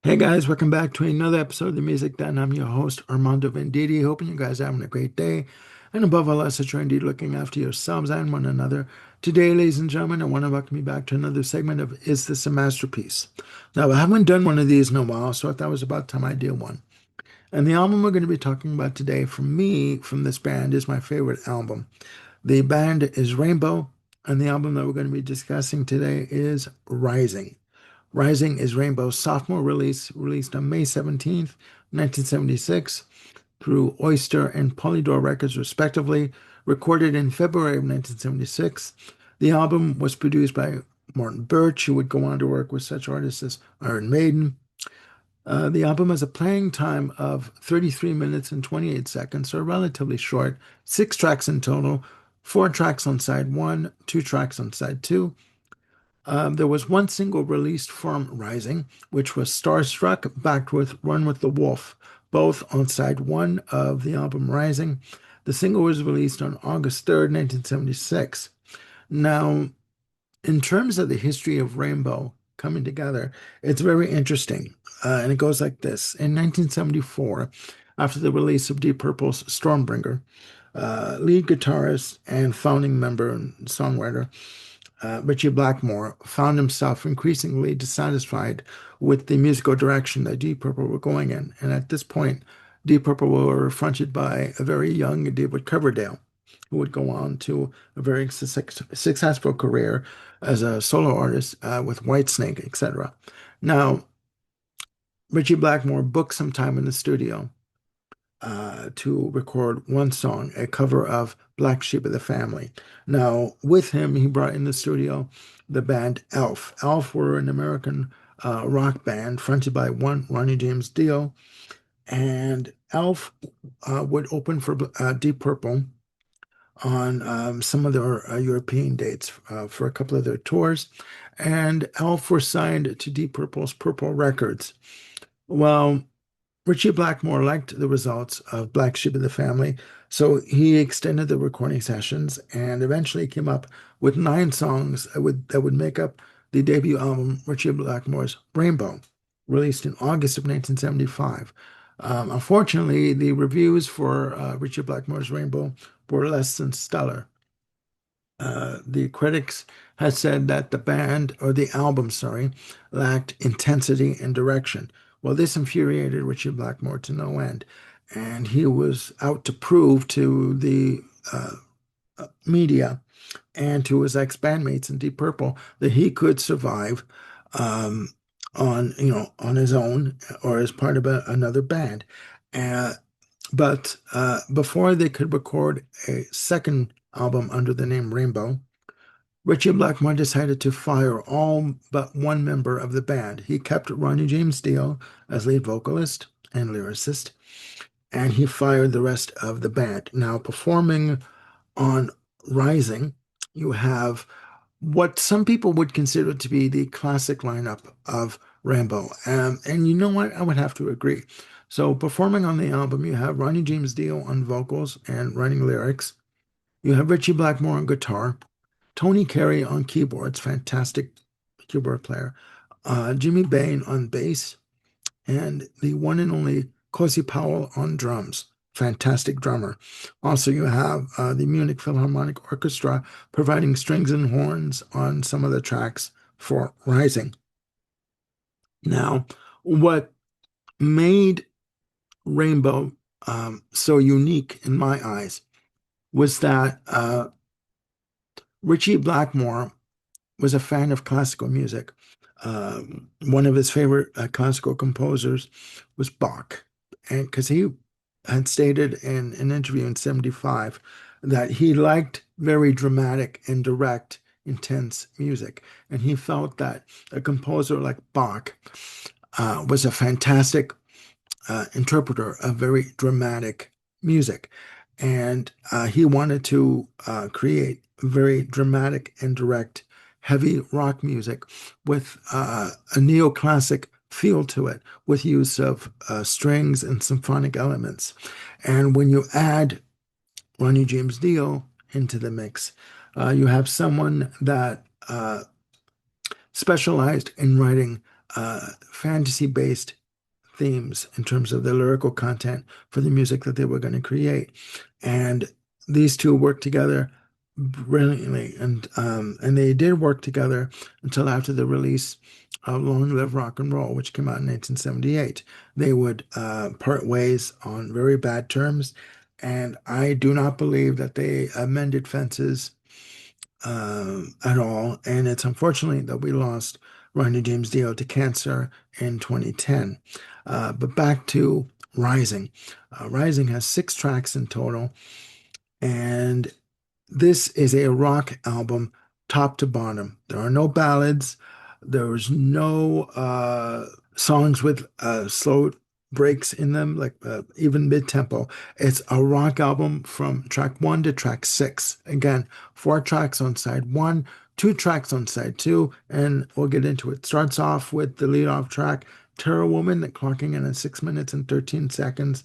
Hey guys, welcome back to another episode of The Music Den. I'm your host, Armando Venditti. Hoping you guys are having a great day. And above all else, that you're indeed looking after yourselves and one another. Today, ladies and gentlemen, I want to welcome you back to another segment of Is This a Masterpiece? Now, I haven't done one of these in a while, so I thought it was about time I did one. And the album we're going to be talking about today, from me, from this band, is my favorite album. The band is Rainbow, and the album that we're going to be discussing today is Rising. Rising is Rainbow's sophomore release, released on May 17th, 1976, through Oyster and Polydor Records, respectively, recorded in February of 1976. The album was produced by Martin Birch, who would go on to work with such artists as Iron Maiden. The album has a playing time of 33 minutes and 28 seconds, so relatively short, 6 tracks in total, 4 tracks on side one, 2 tracks on side two. There was one single released from Rising, which was Starstruck, backed with Run with the Wolf, both on side one of the album Rising. The single was released on August 3rd, 1976. Now, in terms of the history of Rainbow coming together, it's very interesting. And it goes like this. In 1974, after the release of Deep Purple's Stormbringer, lead guitarist and founding member and songwriter Ritchie Blackmore found himself increasingly dissatisfied with the musical direction that Deep Purple were going in. And at this point, Deep Purple were fronted by a very young David Coverdale, who would go on to a very successful career as a solo artist with Whitesnake, etc. Now, Ritchie Blackmore booked some time in the studio to record one song, a cover of Black Sheep of the Family. Now, with him, he brought in the studio the band Elf. Elf were an American rock band fronted by one Ronnie James Dio, and Elf would open for Deep Purple on some of their European dates for a couple of their tours, and Elf were signed to Deep Purple's Purple Records. Well, Ritchie Blackmore liked the results of Black Sheep of the Family, so he extended the recording sessions and eventually came up with 9 songs that would make up the debut album, Ritchie Blackmore's Rainbow, released in August of 1975. Unfortunately, the reviews for Ritchie Blackmore's Rainbow were less than stellar. The critics had said that the band, or the album, sorry, lacked intensity and direction. Well, this infuriated Ritchie Blackmore to no end, and he was out to prove to the media and to his ex-bandmates in Deep Purple that he could survive um, on his own or as part of another band. Uh, but before they could record a second album under the name Rainbow, Ritchie Blackmore decided to fire all but one member of the band. He kept Ronnie James Dio as lead vocalist and lyricist, and he fired the rest of the band. Now, performing on Rising, you have what some people would consider to be the classic lineup of Rambo. And you know what? I would have to agree. So, performing on the album, you have Ronnie James Dio on vocals and writing lyrics. You have Ritchie Blackmore on guitar, Tony Carey on keyboards, fantastic keyboard player, Jimmy Bain on bass, and the one and only Cozy Powell on drums. Fantastic drummer. Also, you have the Munich Philharmonic Orchestra providing strings and horns on some of the tracks for Rising. Now, what made Rainbow so unique in my eyes was that Ritchie Blackmore was a fan of classical music. One of his favorite classical composers was Bach, and because he had stated in an interview in '75 that he liked very dramatic and direct, intense music, and he felt that a composer like Bach was a fantastic interpreter of very dramatic music, and he wanted to create very dramatic and direct, heavy rock music with a neoclassic feel to it, with use of strings and symphonic elements. And when you add Ronnie James Dio into the mix, you have someone that specialized in writing fantasy-based themes in terms of the lyrical content for the music that they were going to create. And these two worked together brilliantly, and they did work together until after the release of Long Live Rock and Roll, which came out in 1978. They would part ways on very bad terms, and I do not believe that they mended fences at all. And it's unfortunately that we lost Ronnie James Dio to cancer in 2010. But back to Rising. Rising has 6 tracks in total, and this is a rock album top to bottom. There are no ballads. There's no songs with slow breaks in them, like even mid-tempo. It's a rock album from track 1 to track 6. Again, 4 tracks on side 1, 2 tracks on side 2, and we'll get into it. Starts off with the lead-off track, Terror Woman, clocking in at 6 minutes and 13 seconds.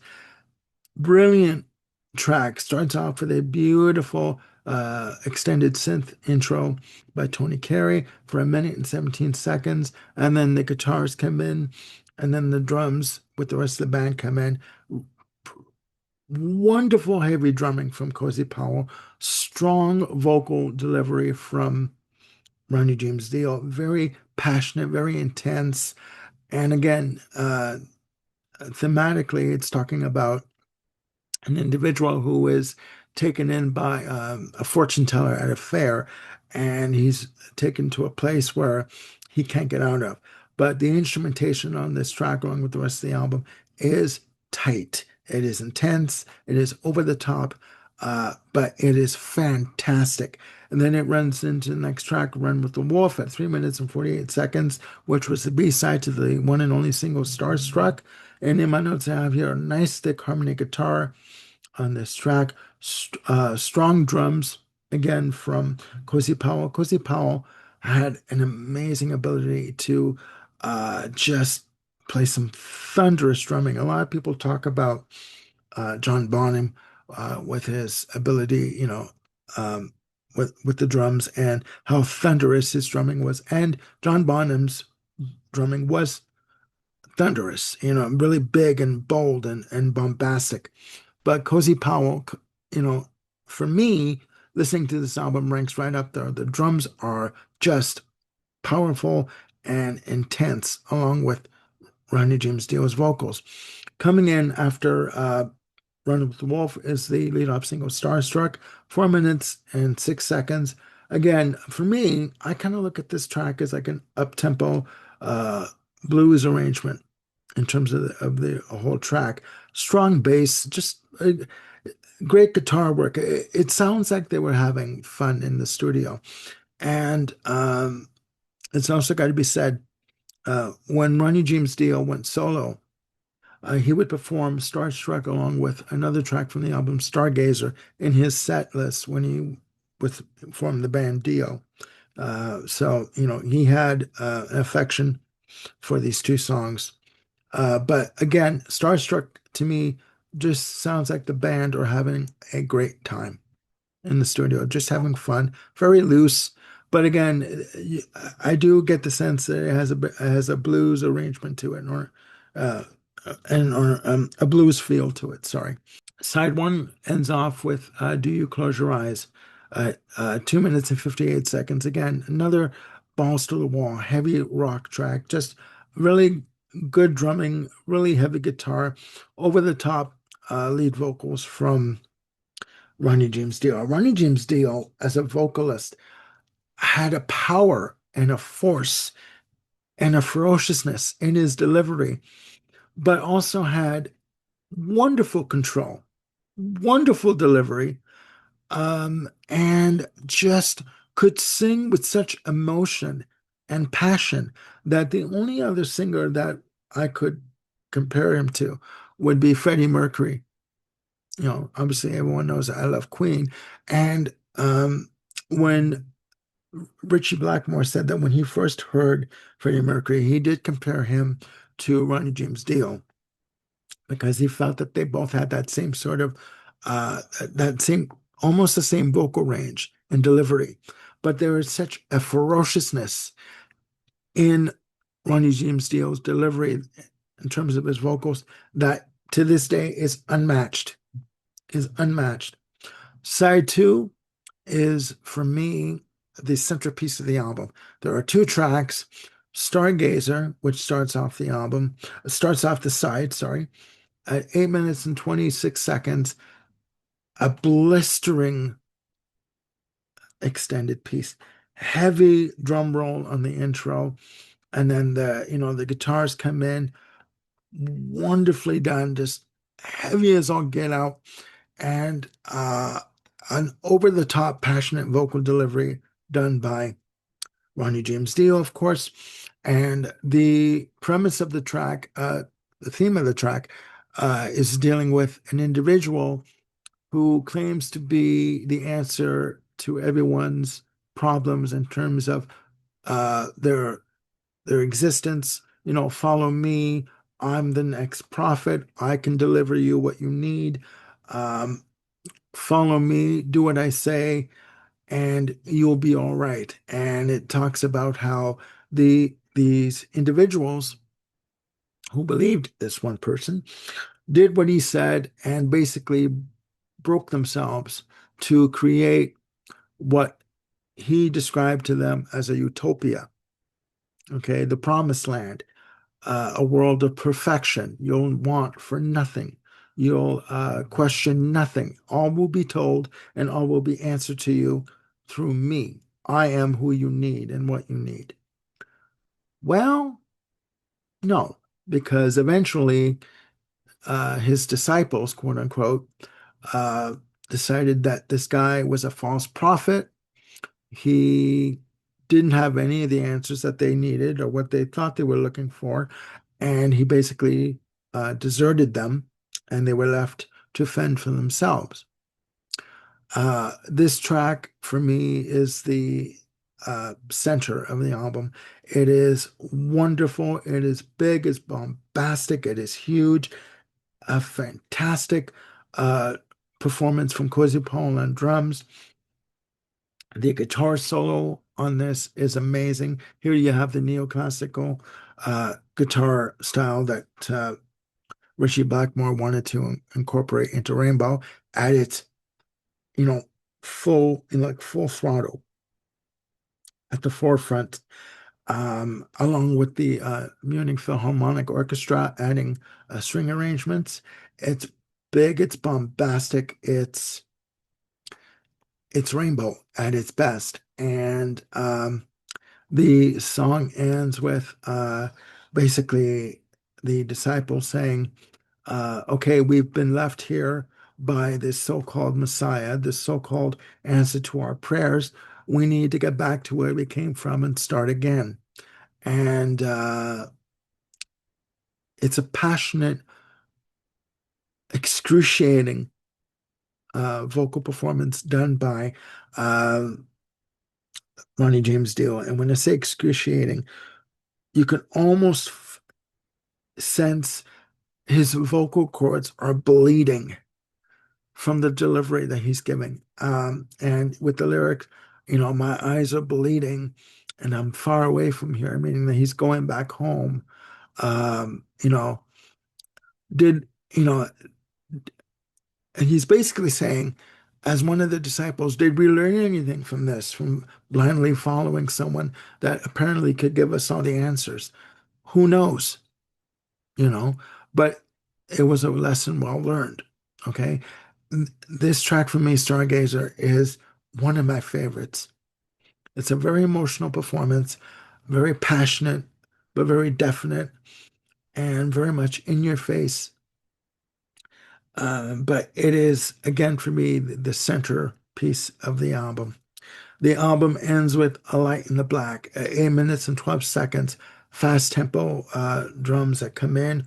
Brilliant track. Starts off with a beautiful extended synth intro by Tony Carey for 1 minute and 17 seconds. And then the guitars come in, and then the drums with the rest of the band come in. Wonderful heavy drumming from Cozy Powell. Strong vocal delivery from Ronnie James Dio. Very passionate, very intense. And again, thematically, it's talking about an individual who is taken in by a fortune teller at a fair, and he's taken to a place where he can't get out of. But the instrumentation on this track, along with the rest of the album, is tight. It is intense. It is over the top, but it is fantastic. And then it runs into the next track, Run with the Wolf, at 3 minutes and 48 seconds, which was the B-side to the one and only single Starstruck. And in my notes, I have here a nice thick harmony guitar on this track. Strong drums, again, from Cozy Powell. Cozy Powell had an amazing ability to just play some thunderous drumming. A lot of people talk about John Bonham with his ability, with the drums and how thunderous his drumming was. And John Bonham's drumming was thunderous, really big and bold and bombastic. But Cozy Powell, you know, for me, listening to this album ranks right up there. The drums are just powerful and intense, along with Ronnie James Dio's vocals. Coming in after Run with the Wolf is the lead-off single Starstruck, 4 minutes and 6 seconds. Again, for me, I kind of look at this track as like an up-tempo blues arrangement in terms of the whole track. Strong bass, just great guitar work. It sounds like they were having fun in the studio. And it's also got to be said, when Ronnie James Dio went solo, he would perform Starstruck along with another track from the album Stargazer in his set list when he formed the band Dio. So, he had an affection for these 2 songs. But again, Starstruck to me just sounds like the band are having a great time in the studio, just having fun, very loose. But again, I do get the sense that it has a blues arrangement to it, uh, or a blues feel to it. Sorry. Side 1 ends off with "Do You Close Your Eyes," 2 minutes and 58 seconds. Again, another balls to the wall, heavy rock track, just really good drumming, really heavy guitar, over the top lead vocals from Ronnie James Dio. Ronnie James Dio, as a vocalist, had a power and a force and a ferociousness in his delivery, but also had wonderful control, wonderful delivery, and just could sing with such emotion and passion that the only other singer that I could compare him to would be Freddie Mercury. Obviously everyone knows I love Queen. And when Richie Blackmore said that when he first heard Freddie Mercury, he did compare him to Ronnie James Dio because he felt that they both had that same sort of, almost the same vocal range and delivery. But there is such a ferociousness in Ronnie James Dio's delivery in terms of his vocals that to this day is unmatched. Side two is for me the centerpiece of the album. There are two tracks, Stargazer, which starts off the side, sorry, at 8 minutes and 26 seconds, a blistering extended piece. Heavy drum roll on the intro, and then the guitars come in, wonderfully done, just heavy as all get out, and an over-the-top passionate vocal delivery done by Ronnie James Dio, of course. And the premise of the track, the theme of the track, is dealing with an individual who claims to be the answer to everyone's problems in terms of their existence. Follow me. I'm the next prophet. I can deliver you what you need. Um, Follow me. Do what I say, and you'll be all right. And it talks about how these individuals who believed this one person did what he said and basically broke themselves to create what he described to them as a utopia, okay, the promised land, a world of perfection. You'll want for nothing. You'll question nothing. All will be told and all will be answered to you through me. I am who you need and what you need. Well, no, because eventually his disciples, quote unquote, uh, decided that this guy was a false prophet. He didn't have any of the answers that they needed or what they thought they were looking for. And he basically deserted them, and they were left to fend for themselves. This track for me is the center of the album. It is wonderful. It is big. It's bombastic. It is huge. A fantastic uh, performance from Cozy Paul on drums. The guitar solo on this is amazing. Here you have the neoclassical guitar style that Richie Blackmore wanted to incorporate into Rainbow at its, you know, full throttle at the forefront, along with the Munich Philharmonic Orchestra adding string arrangements. It's big, it's bombastic, it's Rainbow at its best. And the song ends with basically the disciples saying, okay, we've been left here by this so-called Messiah, this so-called answer to our prayers. We need to get back to where we came from and start again. And it's a passionate, excruciating vocal performance done by uh, Ronnie James Dio. And when I say excruciating, you can almost sense his vocal cords are bleeding from the delivery that he's giving. And with the lyrics, my eyes are bleeding and I'm far away from here, meaning that he's going back home. Um, you know, did, you know, and he's basically saying, as one of the disciples, did we learn anything from this, from blindly following someone that apparently could give us all the answers? Who knows? you know, but it was a lesson well learned. Okay. This track for me, Stargazer, is one of my favorites. It's a very emotional performance, very passionate, but very definite and very much in your face. But it is, again, for me, the centerpiece of the album. The album ends with A Light in the Black, 8 minutes and 12 seconds, fast tempo drums that come in,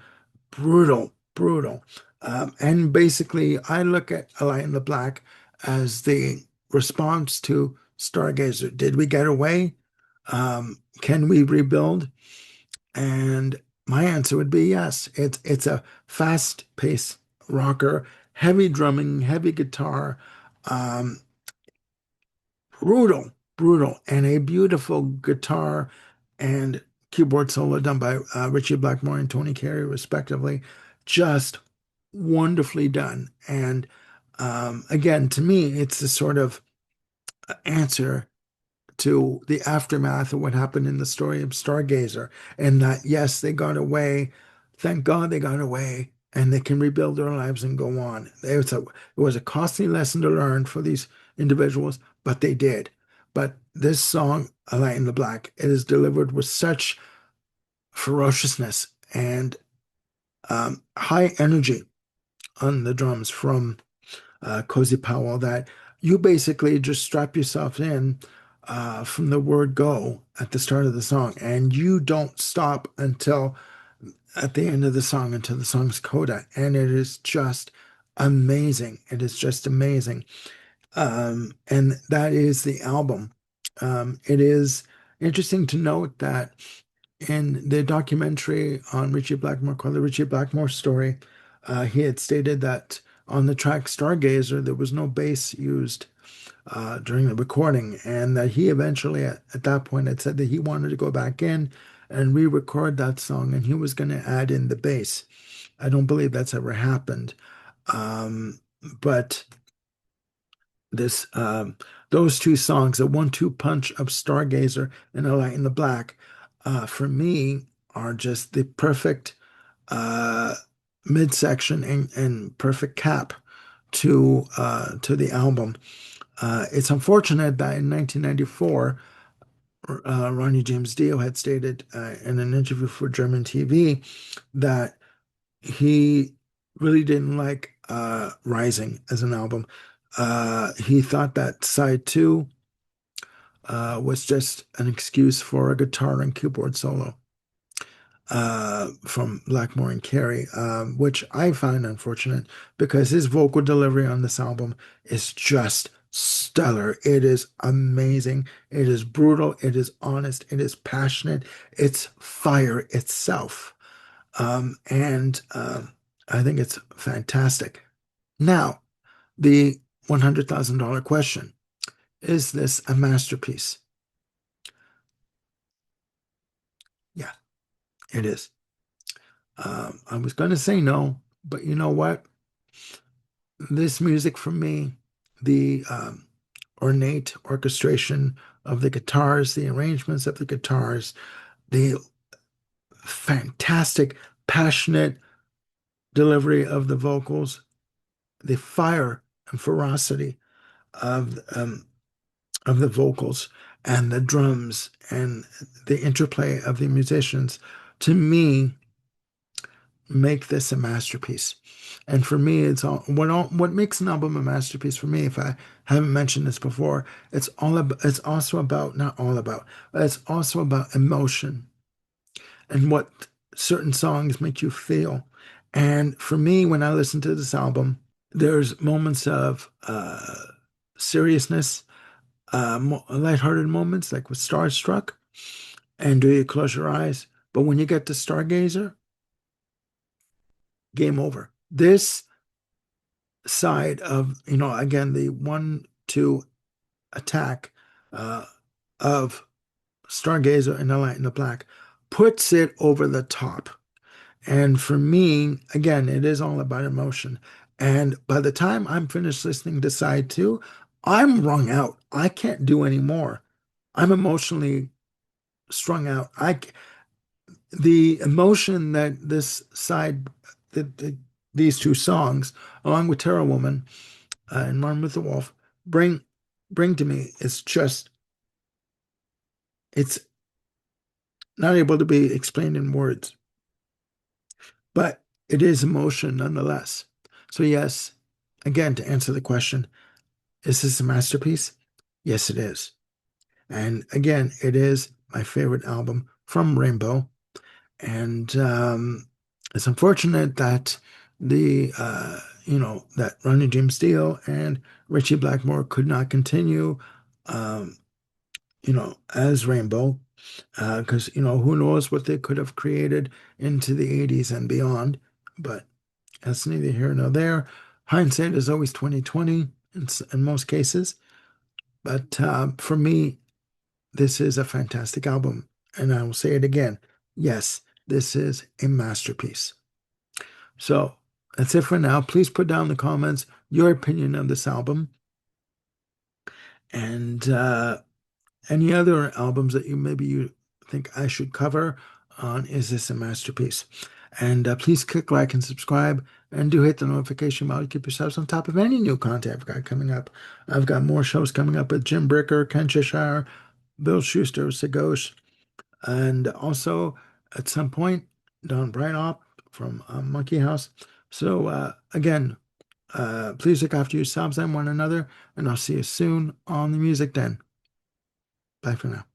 brutal, brutal. And basically, I look at A Light in the Black as the response to Stargazer. Did we get away? Can we rebuild? And my answer would be yes. It's a fast-paced rocker, heavy drumming, heavy guitar, um, brutal, brutal, and a beautiful guitar and keyboard solo done by Richie Blackmore and Tony Carey, respectively. Just wonderfully done. And again, to me, it's a sort of answer to the aftermath of what happened in the story of Stargazer. And that, yes, they got away. Thank God they got away and they can rebuild their lives and go on. It was a costly lesson to learn for these individuals, but they did. But this song, A Light in the Black, it is delivered with such ferociousness and high energy on the drums from Cozy Powell that you basically just strap yourself in from the word go at the start of the song, and you don't stop until at the end of the song, until the song's coda. And it is just amazing. It is just amazing. And that is the album. It is interesting to note that in the documentary on Richie Blackmore called The Richie Blackmore Story, he had stated that on the track Stargazer, there was no bass used during the recording, and that he eventually, at that point, had said that he wanted to go back in and re record that song, and he was going to add in the bass. I don't believe that's ever happened. But this those two songs, the 1-2 punch of Stargazer and A Light in the Black, for me are just the perfect uh, midsection and perfect cap to the album. It's unfortunate that in 1994, Ronnie James Dio had stated in an interview for German TV that he really didn't like Rising as an album. He thought that side two was just an excuse for a guitar and keyboard solo from Blackmore and Carey, which I find unfortunate because his vocal delivery on this album is just stellar. It is amazing. It is brutal. It is honest. It is passionate. It's fire itself. And I think it's fantastic. Now, the $100,000 question. Is this a masterpiece? Yeah, it is. I was going to say no, but you know what? This music for me, the ornate orchestration of the guitars, the arrangements of the guitars, the fantastic, passionate delivery of the vocals, the fire and ferocity of the vocals and the drums and the interplay of the musicians, to me, make this a masterpiece. And for me, what makes an album a masterpiece for me, if I haven't mentioned this before, it's also about, not all about, but it's also about emotion and what certain songs make you feel. And for me, when I listen to this album, there's moments of seriousness, lighthearted moments like with Starstruck and Do You Close Your Eyes? But when you get to Stargazer, game over. This side of, again, the 1-2 attack uh, of Stargazer and The Light in the Black puts it over the top. And for me, again, it is all about emotion. And by the time I'm finished listening to side two, I'm wrung out. I can't do any more. I'm emotionally strung out. The emotion that this side, these two songs, along with Terror Woman and Run with the Wolf, bring bring to me is just it's not able to be explained in words, but it is emotion nonetheless. So yes, again, to answer the question, is this a masterpiece? Yes, it is. And again, it is my favorite album from Rainbow. And it's unfortunate that that Ronnie James Dio and Richie Blackmore could not continue, um, as Rainbow, because, who knows what they could have created into the 80s and beyond. But that's neither here nor there. Hindsight is always 2020 in most cases. But for me, this is a fantastic album. And I will say it again. Yes, this is a masterpiece. So that's it for now. Please put down in the comments your opinion of this album and any other albums that you think I should cover on Is This a Masterpiece? And please click like and subscribe, and do hit the notification bell to keep yourselves on top of any new content I've got coming up. I've got more shows coming up with Jim Bricker, Ken Cheshire, Bill Schuster, Segosh, and also at some point Don Brightop from Monkey House. So again, please look after yourselves and one another, and I'll see you soon on the Music Den. Bye for now.